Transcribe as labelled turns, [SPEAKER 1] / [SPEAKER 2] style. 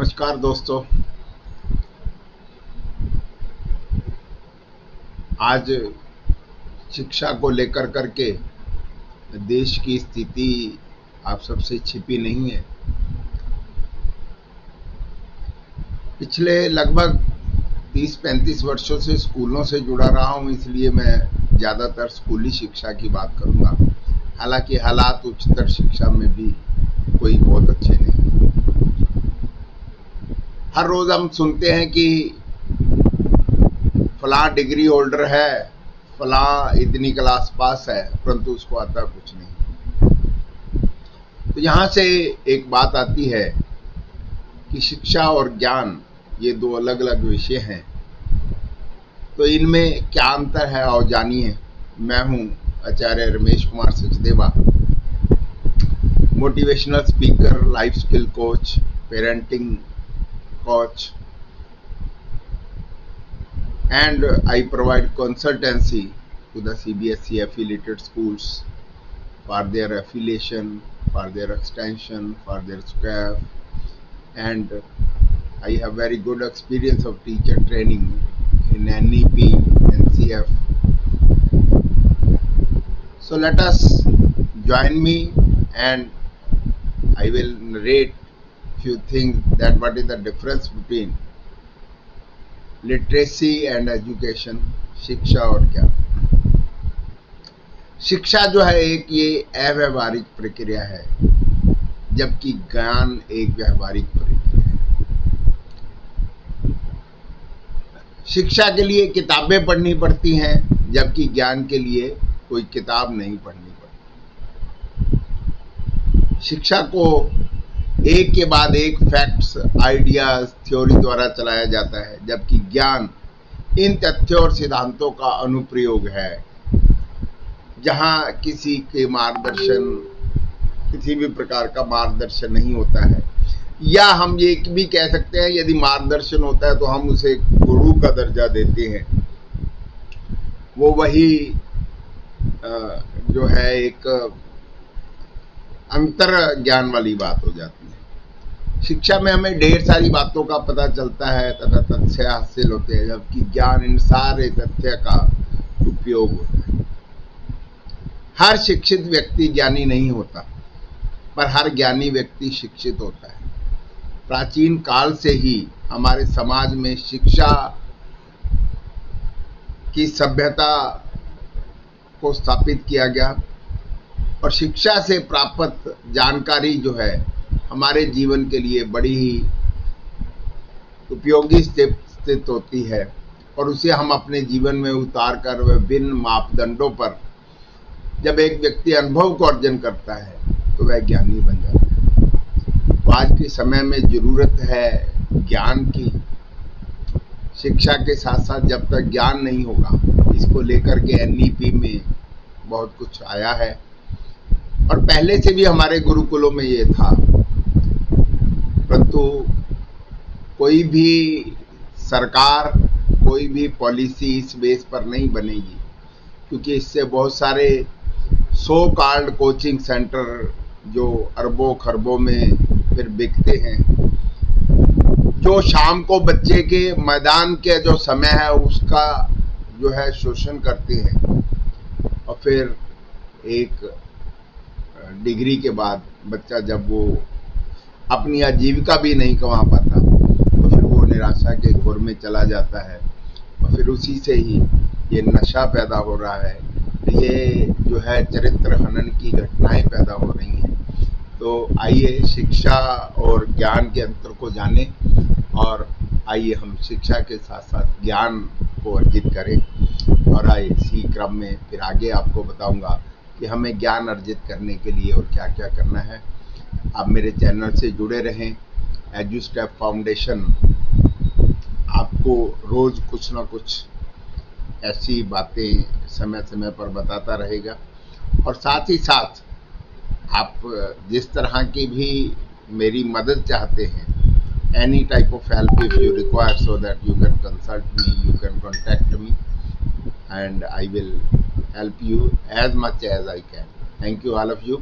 [SPEAKER 1] नमस्कार दोस्तों। आज शिक्षा को लेकर करके देश की स्थिति आप सबसे छिपी नहीं है। पिछले लगभग 30-35 वर्षों से स्कूलों से जुड़ा रहा हूं, इसलिए मैं ज़्यादातर स्कूली शिक्षा की बात करूंगा। हालांकि हालात उच्चतर शिक्षा में भी कोई बहुत अच्छे नहीं। हर रोज हम सुनते हैं कि फलां डिग्री होल्डर है, फलां इतनी क्लास पास है, परंतु उसको आता कुछ नहीं। तो यहाँ से एक बात आती है कि शिक्षा और ज्ञान ये दो अलग अलग विषय हैं, तो इनमें क्या अंतर है और जानिए। मैं हूँ Acharya Ramesh Kumar Sachdeva, motivational speaker, life skill coach, parenting coach, and I provide consultancy to the CBSE affiliated schools for their affiliation, for their extension, for their SCAF, and I have very good experience of teacher training in NEP, NCF. So let us join me and I will narrate few things that what is the difference between literacy and education, शिक्षा और ज्ञान। शिक्षा जो है एक ये अव्यवहारिक प्रक्रिया है, जबकि ज्ञान एक व्यवहारिक प्रक्रिया है। शिक्षा के लिए किताबें पढ़नी पड़ती हैं, जबकि ज्ञान के लिए कोई किताब नहीं पढ़नी पड़ती। शिक्षा को एक के बाद एक फैक्ट्स, आइडियाज, थ्योरी द्वारा चलाया जाता है, जबकि ज्ञान इन तथ्यों और सिद्धांतों का अनुप्रयोग है, जहां किसी के मार्गदर्शन, किसी भी प्रकार का मार्गदर्शन नहीं होता है। या हम ये भी कह सकते हैं, यदि मार्गदर्शन होता है तो हम उसे गुरु का दर्जा देते हैं। वो वही जो है एक अंतर ज्ञान वाली बात हो जाती है। शिक्षा में हमें ढेर सारी बातों का पता चलता है तथा तथ्य हासिल होते हैं, जबकि ज्ञान इन सारे तथ्य का उपयोग होता है। हर शिक्षित व्यक्ति ज्ञानी नहीं होता, पर हर ज्ञानी व्यक्ति शिक्षित होता है। प्राचीन काल से ही हमारे समाज में शिक्षा की सभ्यता को स्थापित किया गया और शिक्षा से प्राप्त जानकारी जो है हमारे जीवन के लिए बड़ी ही उपयोगी स्थित होती है और उसे हम अपने जीवन में उतार कर विभिन्न मापदंडों पर जब एक व्यक्ति अनुभव को अर्जन करता है तो वह ज्ञानी बन जाता है। तो आज के समय में जरूरत है ज्ञान की। शिक्षा के साथ साथ जब तक ज्ञान नहीं होगा, इसको लेकर के एनईपी में बहुत कुछ आया है और पहले से भी हमारे गुरुकुलों में ये था, परंतु कोई भी सरकार, कोई भी पॉलिसी इस बेस पर नहीं बनेगी, क्योंकि इससे बहुत सारे सो कॉल्ड कोचिंग सेंटर जो अरबों खरबों में फिर बिकते हैं, जो शाम को बच्चे के मैदान के जो समय है उसका जो है शोषण करते हैं और फिर एक डिग्री के बाद बच्चा जब वो अपनी आजीविका भी नहीं कमा पाता तो फिर वो निराशा के घोर में चला जाता है और फिर उसी से ही ये नशा पैदा हो रहा है, ये जो है चरित्र हनन की घटनाएं पैदा हो रही हैं। तो आइए शिक्षा और ज्ञान के अंतर को जानें और आइए हम शिक्षा के साथ साथ ज्ञान को अर्जित करें। और आइए इसी क्रम में फिर आगे आपको बताऊंगा कि हमें ज्ञान अर्जित करने के लिए और क्या क्या करना है। आप मेरे चैनल से जुड़े रहें। एजुस्टेप फाउंडेशन आपको रोज कुछ ना कुछ ऐसी बातें समय समय पर बताता रहेगा और साथ ही साथ आप जिस तरह की भी मेरी मदद चाहते हैं, any type of help if you require, so that you can consult me, you can contact me and I will help you as much as I can. Thank you all of you.